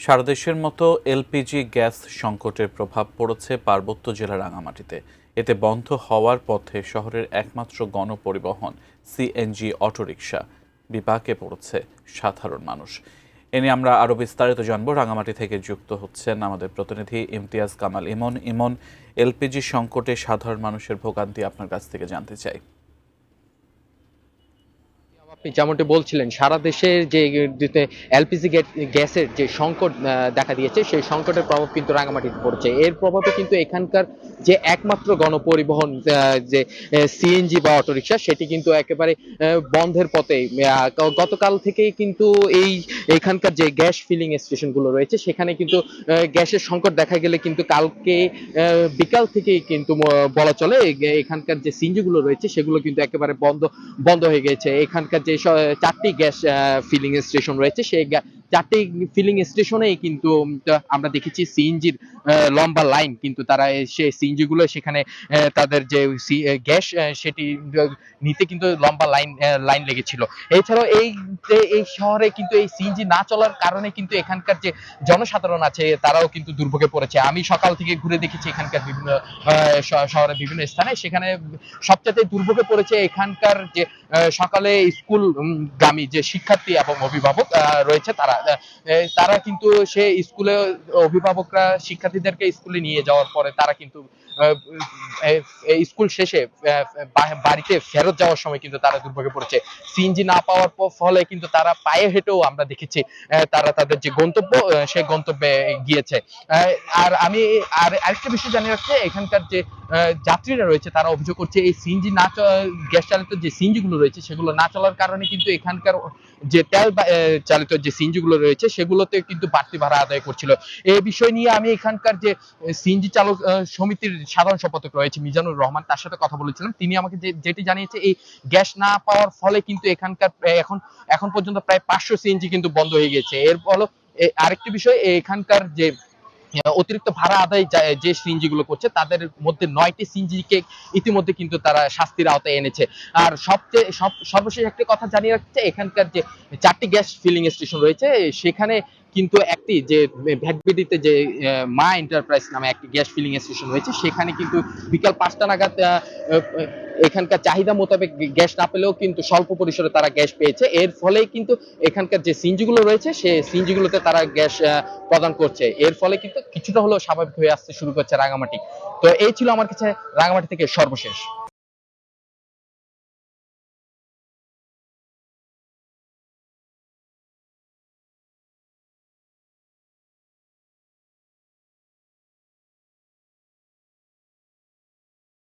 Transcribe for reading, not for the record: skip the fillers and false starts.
সারা দেশের মতো LPG gas সংকটের প্রভাব পড়েছে পার্বত্য জেলা রাঙামাটিতে। এতে বন্ধ হওয়ার পথে শহরের একমাত্র গণপরিবহন সিএনজি অটোরিকশা। বিপাকে পড়েছে সাধারণ মানুষ। এ নিয়ে আমরা আরও বিস্তারিত জানব। রাঙামাটি থেকে যুক্ত হচ্ছেন আমাদের প্রতিনিধি ইমতিয়াজ কামাল ইমন। ইমন, এলপিজি সংকটে সাধারণ মানুষের ভোগান্তি আপনার কাছ থেকে জানতে চাই। আপনি যেমনটি বলছিলেন, সারা দেশের যে এলপিজি গ্যাসের যে সংকট দেখা দিয়েছে, সেই সংকটের প্রভাব কিন্তু রাঙামাটিতে পড়ছে। এর প্রভাবে কিন্তু এখানকার যে একমাত্র গণপরিবহন যে সিএনজি বা অটোরিকশা, সেটি কিন্তু একেবারে বন্ধের পথে। গতকাল থেকেই কিন্তু এখানকার যে গ্যাস ফিলিং স্টেশন গুলো রয়েছে, সেখানে কিন্তু গ্যাসের সংকট দেখা গেলে কিন্তু কালকে বিকাল থেকেই কিন্তু বলা চলে এখানকার যে সিএনজি গুলো রয়েছে সেগুলো কিন্তু একেবারে বন্ধ হয়ে গেছে। এখানকার যে চারটি গ্যাস ফিলিং স্টেশন রয়েছে, সেই চারটি ফিলিং স্টেশনেই কিন্তু আমরা দেখেছি সিএনজির লম্বা লাইন, কিন্তু তারা সেই সিএনজি গুলো সেখানে তাদের যে গ্যাস সেটি নিতে কিন্তু লম্বা লাইন লেগেছিল। এছাড়াও এই শহরে কিন্তু এই সিএনজি না চলার কারণে কিন্তু এখানকার যে জনসাধারণ আছে তারাও কিন্তু দুর্ভোগে পড়েছে। আমি সকাল থেকে ঘুরে দেখেছি এখানকার বিভিন্ন শহরের বিভিন্ন স্থানে, সেখানে সবচেয়ে দুর্ভোগে পড়েছে এখানকার যে সকালে স্কুল গামী যে শিক্ষার্থী এবং অভিভাবক রয়েছে, তারা কিন্তু সে স্কুলে অভিভাবকরা শিক্ষার্থীদেরকে স্কুলে নিয়ে যাওয়ার পরে তারা কিন্তু স্কুল শেষে বাড়িতে ফেরত যাওয়ার সময় কিন্তু তারা দুর্ভোগে পড়েছে। সিএনজি না পাওয়ার ফলে কিন্তু তারা পায়ে হেঁটেও আমরা দেখেছি তারা তাদের যে গন্তব্য সেই গন্তব্যে গিয়েছে। আর আমি আরেকটা বিষয় জানিয়ে রাখছি, এখানকার যে যাত্রীরা রয়েছে তারা অভিযোগ করছে এই সিএনজি না গ্যাস চালিত যে সিএনজি গুলো রয়েছে সেগুলো না চলার কারণে কিন্তু এখানকার যে তেল চালিত যে সিএনজি গুলো রয়েছে সেগুলোতে কিন্তু বাড়তি ভাড়া আদায় করছিল। এই বিষয় নিয়ে আমি এখানকার যে সিএনজি চালক সমিতির সাধারণ সম্পাদক রয়েছে মিজানুর রহমান, তার সাথে কথা বলেছিলাম। তিনি আমাকে যেটি জানিয়েছে, এই গ্যাস না পাওয়ার ফলে কিন্তু এখানকার এখন পর্যন্ত প্রায় 500 সিএনজি কিন্তু বন্ধ হয়ে গেছে। এর ফলে আরেকটি বিষয়, এখানকার যে অতিরিক্ত ভাড়া আদায় যে সিএনজি গুলো করছে তাদের মধ্যে 9টি সিএনজি কে ইতিমধ্যে কিন্তু তারা শাস্তির আওতায় এনেছে। আর সর্বশেষ একটা কথা জানিয়ে রাখতে, এখানকার যে 4টি গ্যাস ফিলিং স্টেশন রয়েছে সেখানে কিন্তু একটি যে ভ্যাটবিডিতে যে মা এন্টারপ্রাইজ নামে একটি গ্যাস ফিলিং স্টেশন রয়েছে, সেখানে কিন্তু বিকাল 5টা নাগাদ এখানকার চাহিদা মোতাবেক গ্যাস না পেলেও কিন্তু স্বল্প পরিসরে তারা গ্যাস পেয়েছে। এর ফলেই কিন্তু এখানকার যে সিএনজি গুলো রয়েছে সেই সিএনজি গুলোতে তারা গ্যাস প্রদান করছে। এর ফলে কিন্তু কিছুটা হলেও স্বাভাবিক হয়ে আসতে শুরু করছে রাঙামাটি। তো এই ছিল আমার কাছে রাঙামাটি থেকে সর্বশেষ।